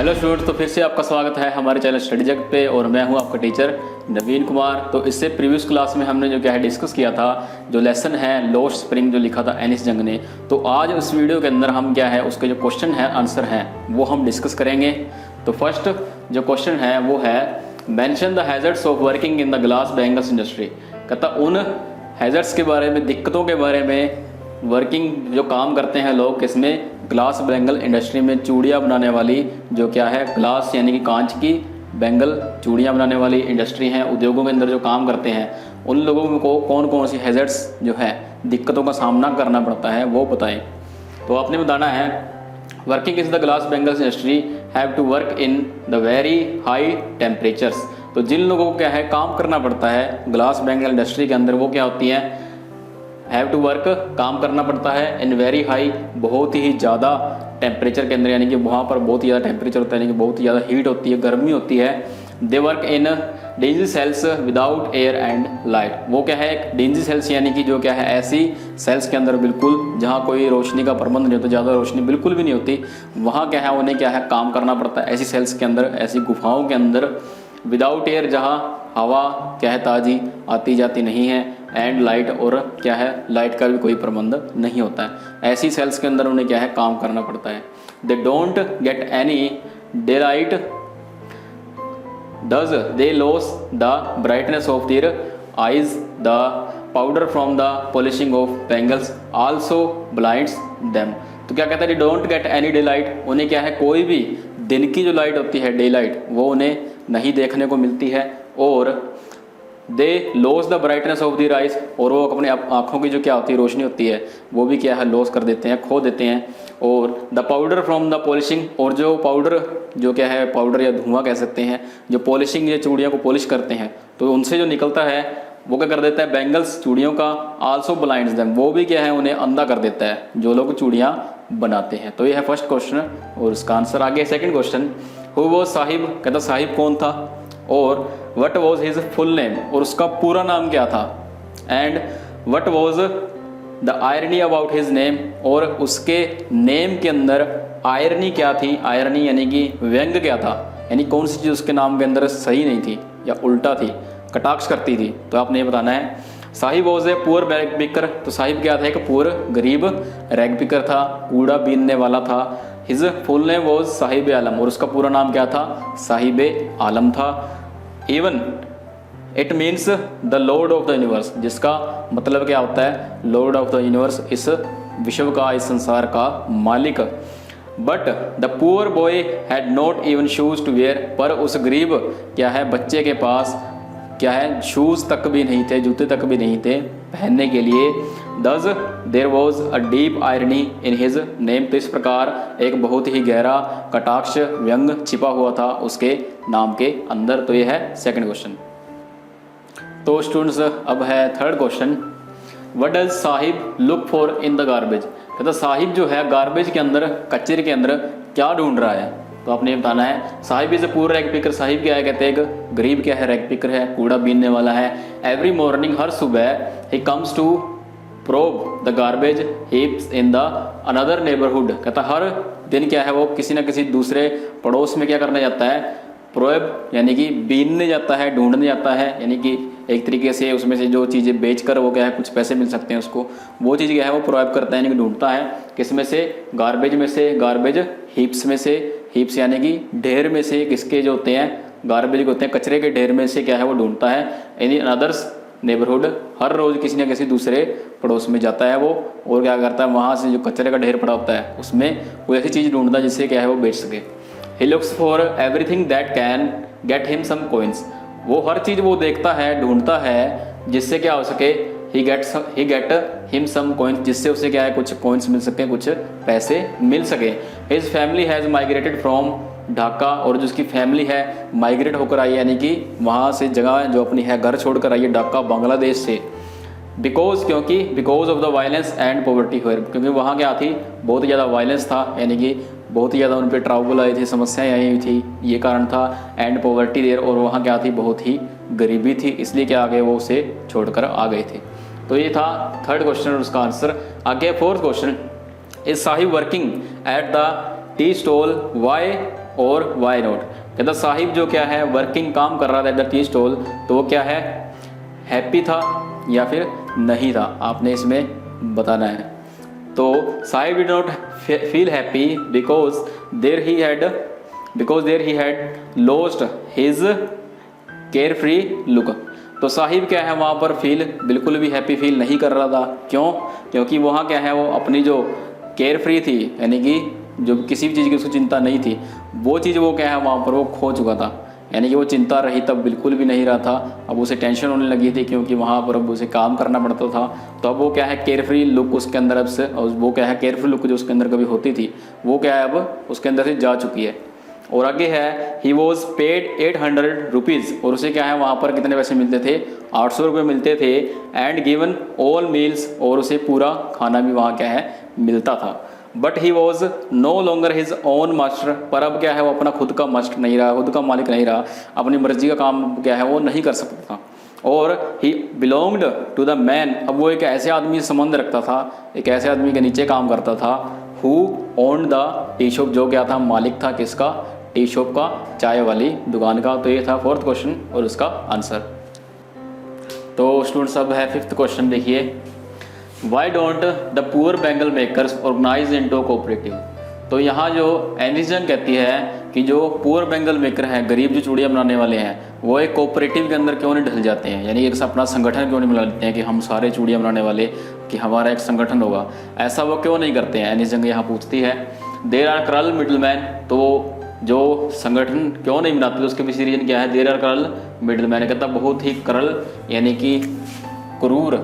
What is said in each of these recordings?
Hello students, तो फिर से आपका स्वागत है हमारे चैनल स्टडी जग पे और मैं हूं आपका टीचर नवीन कुमार। तो इससे प्रीवियस क्लास में हमने जो क्या है डिस्कस किया था, जो लेसन है लॉस्ट स्प्रिंग जो लिखा था एनिस जंग ने। तो आज उस वीडियो के अंदर हम क्या है उसके जो क्वेश्चन है आंसर हैं वो हम डिस्कस करेंगे। तो फर्स्ट जो क्वेश्चन है वो है mention the hazards of working in the glass bangles industry. कहता उन हैजर्ड्स के बारे में, दिक्कतों के बारे में वर्किंग जो काम करते हैं लोग किसमें, ग्लास बैंगल इंडस्ट्री में, चूड़ियाँ बनाने वाली जो क्या है ग्लास यानी कि कांच की बैंगल चूड़ियाँ बनाने वाली इंडस्ट्री हैं, उद्योगों के अंदर जो काम करते हैं उन लोगों को कौन कौन सी हैजर्ड्स जो है दिक्कतों का सामना करना पड़ता है वो बताएं। तो आपने बताना है working is the glass bangles industry have to work in the very high temperatures. तो जिन लोगों को क्या है काम करना पड़ता है ग्लास बैंगल इंडस्ट्री के अंदर वो क्या होती हैं, हैव टू वर्क काम करना पड़ता है इन वेरी हाई बहुत ही ज़्यादा टेम्परेचर के अंदर, यानी कि वहाँ पर बहुत ही ज़्यादा टेम्परेचर होता है, यानी कि बहुत ही ज़्यादा हीट होती है, गर्मी होती है। They work in dingy cells without air and light. वो क्या है एक डेंजी सेल्स यानी कि जो क्या है ऐसी सेल्स के अंदर बिल्कुल जहाँ कोई रोशनी का प्रबंध नहीं होता, ज़्यादा रोशनी बिल्कुल भी नहीं होती, वहाँ क्या है उन्हें क्या है काम करना पड़ता है ऐसी सेल्स के अंदर, ऐसी गुफाओं के अंदर। विदाउट एयर जहाँ हवा क्या है ताज़ी आती जाती नहीं है, एंड लाइट और क्या है लाइट का भी कोई प्रबंध नहीं होता है, ऐसी सेल्स के अंदर उन्हें क्या है काम करना पड़ता है। They don't get any day light does they lose the brightness of their eyes. The powder from the polishing of bangles also blinds them. तो क्या कहता है don't get any day light, उन्हें क्या है कोई भी दिन की जो लाइट होती है डे लाइट वो उन्हें नहीं देखने को मिलती है। और they lose the brightness of the eyes, और वो अपने आँखों की जो क्या होती है रोशनी होती है वो भी क्या है लॉस कर देते हैं, खो देते हैं। और the powder from the polishing, और जो पाउडर जो क्या है पाउडर या धुआं कह सकते हैं जो पॉलिशिंग या चूड़ियों को पॉलिश करते हैं तो उनसे जो निकलता है वो क्या कर देता है बैंगल्स चूड़ियों का, आल्सो ब्लाइंड्स देम, वो भी क्या है उन्हें अंधा कर देता है जो लोग चूड़ियाँ बनाते हैं। तो ये है फर्स्ट क्वेश्चन और उसका आंसर आगे। Second question, who was Sahib, कहता साहिब कौन था, और what was his full name, और उसका पूरा नाम क्या था, and what was the irony about his name, और उसके नेम के अंदर आयरनी क्या थी, आयरनी यानी कि व्यंग क्या था, यानी कौन सी चीज़ उसके नाम के अंदर सही नहीं थी या उल्टा थी, कटाक्ष करती थी। तो आपने ये बताना है। Sahib was a poor rag picker, तो साहिब क्या था एक पुअर गरीब रैग पिकर था, कूड़ा बीनने वाला था। His full name was Sahib Alam, और उसका पूरा नाम क्या था साहिब आलम था। Even it means the lord of the universe, जिसका मतलब क्या होता है लॉर्ड ऑफ द यूनिवर्स, इस विश्व का इस संसार का मालिक। But the poor boy had not even shoes to wear, पर उस गरीब क्या है बच्चे के पास क्या है शूज़ तक भी नहीं थे, जूते तक भी नहीं थे पहनने के लिए। दस there was a deep irony in his name, तो इस प्रकार एक बहुत ही गहरा कटाक्ष व्यंग छिपा हुआ था उसके नाम के अंदर। तो ये है सेकंड क्वेश्चन। तो स्टूडेंट्स अब है third question, what does Sahib look for in the garbage. कहता साहिब जो है गार्बेज के अंदर कचरे के अंदर क्या ढूंढ रहा है। तो आपने ये बताना है। साहिब इज ए पूर रैग पिकर, साहिब क्या है कहते हैं एक गरीब क्या है रैग पिकर है, कूड़ा बीनने वाला है। एवरी मॉर्निंग, हर सुबह, he comes to probe the garbage heaps in the another neighbourhood. कहता हर दिन क्या है वो किसी न किसी दूसरे पड़ोस में क्या करने जाता है, प्रोब यानी कि बीनने जाता है, ढूंढने जाता है, यानी कि एक तरीके से उसमें से जो चीज़ें बेचकर वो क्या है कुछ पैसे मिल सकते हैं उसको, वो चीज़ क्या है वो प्रोब करता है यानी कि ढूंढता है। किस में से, गार्बेज में से, गार्बेज हीप्स में से, हीप्स यानी कि ढेर में से, किसके जो होते हैं गार्बेज के होते हैं कचरे के ढेर में से क्या है वो ढूंढता है। इन अदर्स नेबरहुड, हर रोज़ किसी न किसी दूसरे पड़ोस में जाता है वो, और क्या करता है वहाँ से जो कचरे का ढेर पड़ा होता है उसमें वो ऐसी चीज़ ढूंढता है जिससे क्या है वो बेच सके। He looks for everything that can get him some coins, वो हर चीज़ वो देखता है ढूंढता है जिससे क्या हो सके, ही गेट हिम सम कॉइन्स, जिससे उसे क्या है कुछ कॉइन्स मिल सके, कुछ पैसे मिल सके। His family has migrated from Dhaka, और जो उसकी फैमिली है माइग्रेट होकर आई यानी कि वहाँ से जगह जो अपनी है घर छोड़कर आई है ढाका बांग्लादेश से। बिकॉज क्योंकि because of the violence and poverty हुए, क्योंकि वहाँ क्या थी बहुत ही ज़्यादा वायलेंस था, यानी कि बहुत ही ज़्यादा उन पर ट्रबल आई थी, समस्याएं आई हुई थी, ये कारण था। एंड पॉवर्टी देर, और वहाँ क्या थी बहुत ही गरीबी थी, इसलिए क्या आ गए वो उसे छोड़कर आ गए थे। तो ये था थर्ड क्वेश्चन और उसका आंसर। आगे fourth question, is Sahib working at the tea stall, why और वाई नॉट। कहता साहिब जो क्या है वर्किंग काम कर रहा था एट द टी स्टॉल, तो वो क्या है हैप्पी था या फिर नहीं था, आपने इसमें बताना है। तो Sahib did not feel happy because there he had lost his carefree look. तो साहिब क्या है वहाँ पर बिल्कुल भी हैप्पी फील नहीं कर रहा था। क्यों? क्योंकि वहाँ क्या है वो अपनी जो केयर फ्री थी, यानी कि जो किसी भी चीज़ की उसको चिंता नहीं थी, वो चीज़ वो क्या है वहाँ पर वो खो चुका था। यानी कि वो चिंता रही तब बिल्कुल भी नहीं रहा था, अब उसे टेंशन होने लगी थी क्योंकि वहाँ पर अब उसे काम करना पड़ता था। तो अब वो क्या है केयर फ्री लुक उसके अंदर अब से, वो क्या है केयर फ्री लुक जो उसके अंदर कभी होती थी वो क्या है अब उसके अंदर से जा चुकी है। और आगे है ही वॉज पेड 800 रुपीज़, और उसे क्या है वहाँ पर कितने पैसे मिलते थे 800 रुपये मिलते थे। एंड गिवन ऑल मील्स, और उसे पूरा खाना भी वहाँ क्या है मिलता था। But he was no longer his own master, पर अब क्या है वो अपना खुद का मास्टर नहीं रहा, खुद का मालिक नहीं रहा, अपनी मर्जी का काम क्या है वो नहीं कर सकता था। और ही बिलोंग्ड टू द मैन, अब वो एक ऐसे आदमी से संबंध रखता था, एक ऐसे आदमी के नीचे काम करता था, who owned the tea shop, जो क्या था मालिक था किसका, टी शॉप का, चाय वाली दुकान का। तो ये था फोर्थ क्वेश्चन और उसका आंसर। तो स्टूडेंट्स अब है फिफ्थ क्वेश्चन, देखिए why don't the poor bangle makers organise into cooperative. तो यहाँ जो एनिजन कहती है कि जो पुअर बैंगल मेकर हैं, गरीब जो चूड़ियाँ बनाने वाले हैं, वो एक कोऑपरेटिव के अंदर क्यों नहीं ढल जाते हैं, यानी एक अपना संगठन क्यों नहीं बना लेते हैं कि हम सारे चूड़ियाँ बनाने वाले कि हमारा एक संगठन होगा, ऐसा वो क्यों नहीं करते हैं, एनिजन यहाँ पूछती है। देयर आर क्रल मिडलमैन, तो जो संगठन क्यों नहीं बनाते तो उसके पीछे रीजन क्या है, देयर आर क्रल मिडलमैन, कहता बहुत ही क्रल यानी कि क्रूर,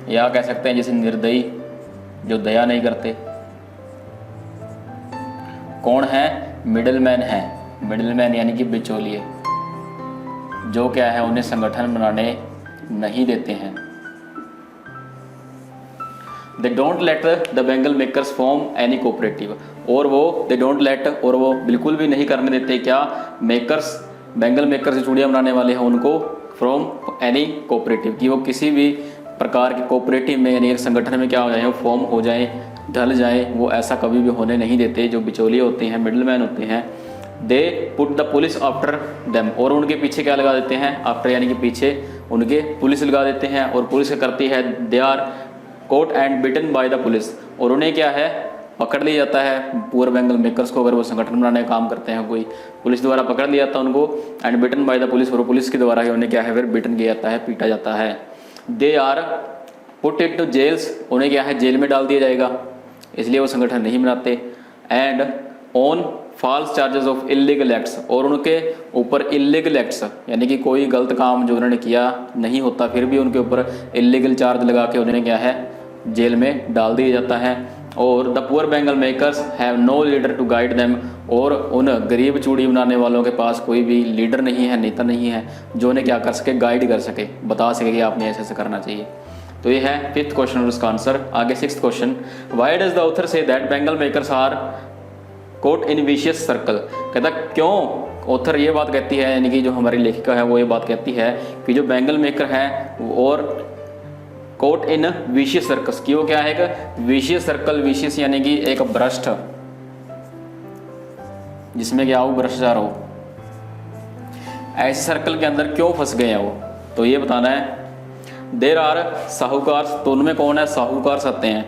या कह सकते हैं जैसे निर्दयी, जो दया नहीं करते। कौन है? मिडलमैन है, मिडलमैन यानी कि बिचौलिए, जो क्या है उन्हें संगठन बनाने नहीं देते हैं। They don't let the bangle makers form any cooperative, और वो दे डोंट लेट, और वो बिल्कुल भी नहीं करने देते क्या, मेकर्स बैंगल मेकर से चूड़ियाँ बनाने वाले हैं उनको फ्रॉम एनी कोऑपरेटिव, कि वो किसी भी प्रकार के कोऑपरेटिव में यानी एक संगठन में क्या हो जाए, फॉर्म हो जाए, ढल जाए, वो ऐसा कभी भी होने नहीं देते। जो बिचौलिए होते हैं, मिडलमैन होते हैं, they put the police after them, और उनके पीछे क्या लगा देते हैं, आफ्टर यानी कि पीछे उनके पुलिस लगा देते हैं, और पुलिस करती है, they are caught and beaten by the police, और उन्हें क्या है पकड़ लिया जाता है पुअर बैंगल मेकर्स को, अगर वो संगठन बनाने का काम करते हैं कोई, पुलिस द्वारा पकड़ लिया जाता है उनको, and beaten by the police, और पुलिस के द्वारा ही उन्हें क्या है फिर बिटन किया जाता है, पीटा जाता है। They are put it to jails, उन्हें क्या है जेल में डाल दिया जाएगा, इसलिए वो संगठन नहीं बनाते। And on false charges of illegal acts, और उनके ऊपर इलीगल एक्ट्स यानी कि कोई गलत काम जो उन्होंने किया नहीं होता फिर भी उनके ऊपर इलीगल चार्ज लगा के उन्हें क्या है जेल में डाल दिया जाता है। और the poor bangle makers have no leader to guide them, और उन गरीब चूड़ी बनाने वालों के पास कोई भी लीडर नहीं है, नेता नहीं है, जो उन्हें क्या कर सके, गाइड कर सके, बता सके कि आपने ऐसे ऐसे करना चाहिए। तो ये है फिफ्थ क्वेश्चन और उसका आंसर। आगे sixth question, why does the author say that bangle makers are caught in vicious circle. कहता क्यों ऑथर ये बात कहती है, यानी कि जो हमारी लेखिका है वो ये बात कहती है कि जो बैंगल मेकर है और कोट इन विशियस सर्कल्स, की वो क्या है एक विशियस सर्कल, विशियस यानी कि एक भ्रष्ट, जिसमें क्या हो भ्रष्टाचार हो, ऐसे सर्कल के अंदर क्यों फंस गए हैं वो, तो ये बताना है। देर आर साहूकार, तो उनमें कौन है, साहूकार आते हैं,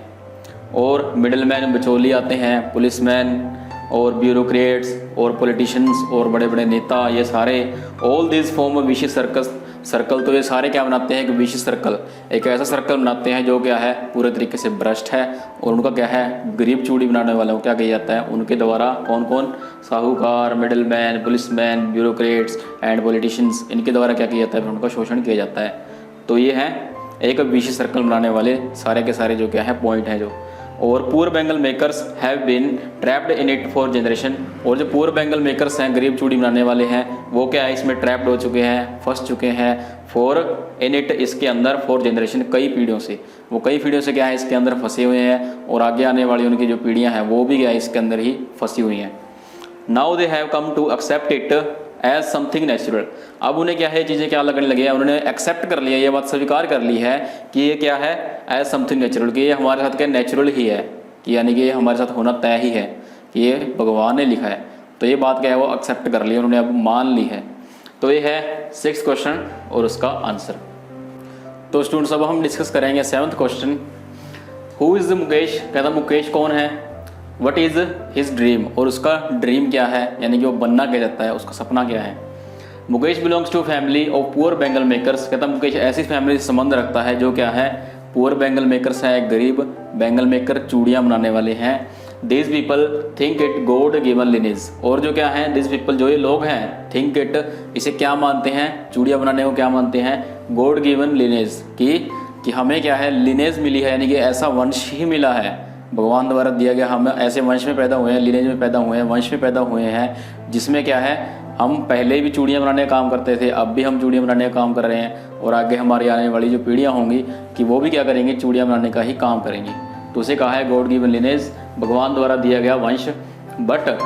और मिडलमैन बिचौली आते हैं, पुलिसमैन और ब्यूरोक्रेट्स और पॉलिटिशियंस और बड़े बड़े नेता, ये सारे all this form vicious circle. तो ये सारे क्या बनाते हैं, एक विशियस सर्कल, एक ऐसा सर्कल बनाते हैं जो क्या है पूरे तरीके से भ्रष्ट है, और उनका क्या है गरीब चूड़ी बनाने वालों को क्या किया जाता है, उनके द्वारा कौन कौन, साहूकार, middleman, policeman, bureaucrats and politicians, इनके द्वारा क्या किया जाता है, उनका शोषण किया जाता है। तो ये है एक विशियस सर्कल बनाने वाले सारे के सारे जो क्या है पॉइंट हैं जो। और poor bangle makers have been trapped in it for generation, और जो पुअर बैंगल मेकर्स हैं, गरीब चूड़ी बनाने वाले हैं, वो क्या है इसमें ट्रैप्ड हो चुके हैं, फंस चुके हैं, फॉर इन इट इसके अंदर, फॉर जनरेशन कई पीढ़ियों से, वो कई पीढ़ियों से क्या है इसके अंदर फंसे हुए हैं, और आगे आने वाली उनकी जो पीढ़ियाँ हैं वो भी क्या है इसके अंदर ही फंसी हुई हैं। Now they have come to accept it as something natural, अब उन्हें क्या है चीज़ें क्या लगने लगे हैं, उन्होंने एक्सेप्ट कर लिया, ये बात स्वीकार कर ली है कि ये क्या है एज समथिंग नेचुरल, कि ये हमारे साथ क्या नेचुरल ही है, कि यानी कि ये हमारे साथ होना तय ही है, कि ये भगवान ने लिखा है। तो ये बात क्या है, वो एक्सेप्ट कर ली, उन्होंने अब मान ली है। तो ये है 6th क्वेश्चन और उसका आंसर। तो स्टूडेंट्स अब हम डिस्कस करेंगे 7th question. Who is Mukesh, कहता मुकेश कौन है, व्हाट इज़ हिज ड्रीम, और उसका ड्रीम क्या है, यानी कि वो बनना क्या चाहता है, उसका सपना क्या है। Mukesh belongs to family of poor bangle makers, कहता मुकेश ऐसी फैमिली से संबंध रखता है जो क्या है, पुअर बैंगल मेकर्स है, गरीब बैंगल मेकर चूड़ियाँ बनाने वाले हैं। This people think it God given lineage, और जो क्या है दिस पीपल जो ये लोग हैं, थिंक इट इसे क्या मानते हैं, चूड़ियाँ बनाने को क्या मानते हैं, गॉड गिवन लिनेज कि हमें क्या है लिनेज मिली है, यानी कि ऐसा वंश ही मिला है, भगवान द्वारा दिया गया, हम ऐसे वंश में पैदा हुए हैं, लिनेज में पैदा हुए हैं, वंश में पैदा हुए हैं जिसमें क्या है हम पहले भी चूड़ियाँ बनाने का काम करते थे, अब भी हम चूड़ियाँ बनाने का काम कर रहे हैं, और आगे हमारी आने वाली जो पीढ़ियाँ होंगी कि वो भी क्या करेंगी, चूड़ियाँ बनाने का ही काम करेंगी। तो उसे कहा है गॉड गिवन लिनेज, भगवान द्वारा दिया गया वंश। But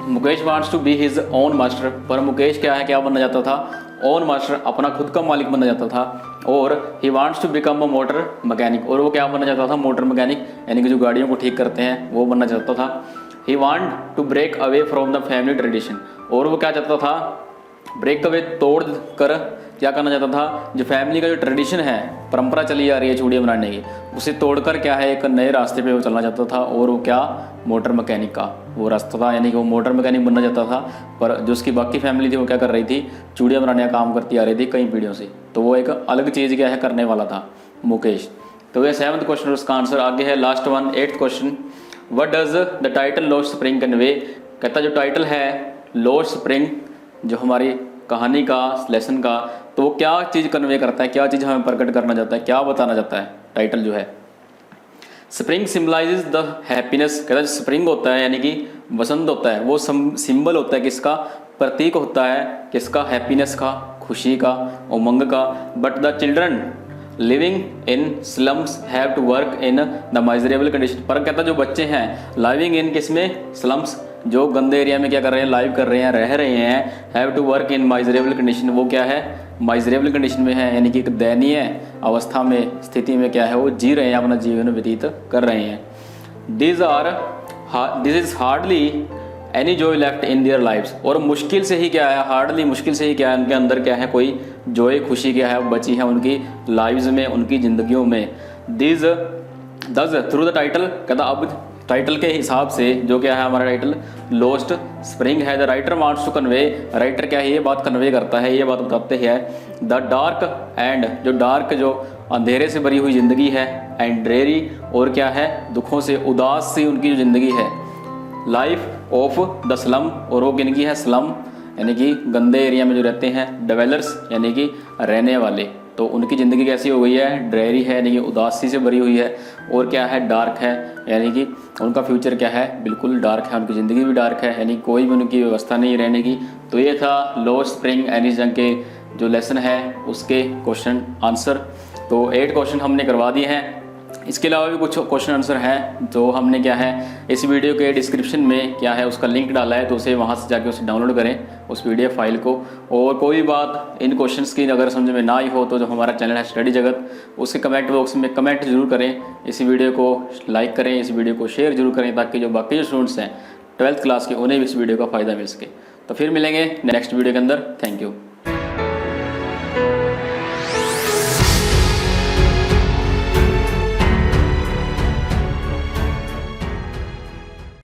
Mukesh wants to be his own master, पर मुकेश क्या है, क्या बनना चाहता था, ओन मास्टर, अपना खुद का मालिक बनना चाहता था। और he wants to become a motor mechanic, और वो क्या बनना चाहता था, मोटर मैकेनिक, यानी कि जो गाड़ियों को ठीक करते हैं वो बनना चाहता था। He want to break away from the family tradition, और वो क्या चाहता था, ब्रेक अवे तोड़ कर क्या करना चाहता था, जो फैमिली का जो ट्रेडिशन है, परंपरा चली आ रही है चूड़ियाँ बनाने की, उसे तोड़कर क्या है एक नए रास्ते पे वो चलना चाहता था, और वो क्या मोटर मैकेनिक का वो रास्ता था, यानी कि वो मोटर मैकेनिक बनना चाहता था। पर जो उसकी बाकी फैमिली थी वो क्या कर रही थी, चूड़ियाँ बनाने का काम करती आ रही थी कई पीढ़ियों से, तो वो एक अलग चीज़ क्या है करने वाला था मुकेश। तो ये 7th क्वेश्चन, उसका आंसर आगे है last one 8th question. What does the title lost spring convey, कहता जो टाइटल है लॉस्ट स्प्रिंग, जो हमारी कहानी का लेसन का, तो वो क्या चीज़ कन्वे करता है, क्या चीज़ हमें प्रकट करना चाहता है, क्या बताना चाहता है टाइटल जो है। स्प्रिंग सिम्बलाइजेज द हैप्पीनेस, कहता है स्प्रिंग होता है यानी कि वसंत होता है, वो सिंबल होता है किसका, प्रतीक होता है किसका, हैप्पीनेस का, खुशी का, उमंग का। But the children living in slums have to work in the miserable condition, पर कहता जो बच्चे हैं लिविंग इन किसमें, स्लम्स, जो गंदे एरिया में क्या कर रहे हैं, लाइव कर रहे हैं, रह रहे हैं, have to work in miserable condition, वो क्या है माइजरेबल कंडीशन में है, यानी कि एक दयनीय अवस्था में, स्थिति में क्या है वो जी रहे हैं, अपना जीवन व्यतीत कर रहे हैं। This is hardly any Joy left in their lives, और मुश्किल से ही क्या है, हार्डली मुश्किल से ही क्या है उनके अंदर क्या है कोई जॉय खुशी क्या है बची है उनकी लाइव्स में, उनकी ज़िंदगियों में। दिस दस थ्रू द टाइटल, कहता अब टाइटल के हिसाब से जो क्या है हमारा टाइटल लॉस्ट स्प्रिंग है, the writer wants to convey, writer क्या है ये बात कन्वे करता है, ये बात बताते हैं, द डार्क एंड, जो डार्क जो अंधेरे से भरी हुई ज़िंदगी है, एंड ड्रेरी, और क्या है दुखों से उदास सी उनकी जो ज़िंदगी है, लाइफ ऑफ द स्लम, और वो किनकी है, स्लम यानी कि गंदे एरिया में जो रहते हैं, डेवेलर्स यानी कि रहने वाले, तो उनकी ज़िंदगी कैसी हो गई है, ड्रेरी है यानी कि उदासी से भरी हुई है, और क्या है डार्क है यानी कि उनका फ्यूचर क्या है बिल्कुल डार्क है, उनकी ज़िंदगी भी डार्क है, यानी कोई भी उनकी व्यवस्था नहीं रहने की। तो ये था लॉस्ट स्प्रिंग एनी जंग के जो लेसन है उसके क्वेश्चन आंसर। तो 8 क्वेश्चन हमने करवा दिए हैं, इसके अलावा भी कुछ क्वेश्चन आंसर हैं जो हमने क्या है इस वीडियो के डिस्क्रिप्शन में क्या है उसका लिंक डाला है, तो उसे वहाँ से जाके उसे डाउनलोड करें उस PDF फाइल को। और कोई बात इन क्वेश्चंस की अगर समझ में ना आई हो तो जो हमारा चैनल है स्टडी जगत, उसके कमेंट बॉक्स में कमेंट जरूर करें, इस वीडियो को लाइक करें, इस वीडियो को शेयर जरूर करें, ताकि जो बाकी जो स्टूडेंट्स हैं 12th क्लास के उन्हें भी इस वीडियो का फ़ायदा मिल सके। तो फिर मिलेंगे नेक्स्ट वीडियो के अंदर। Thank you.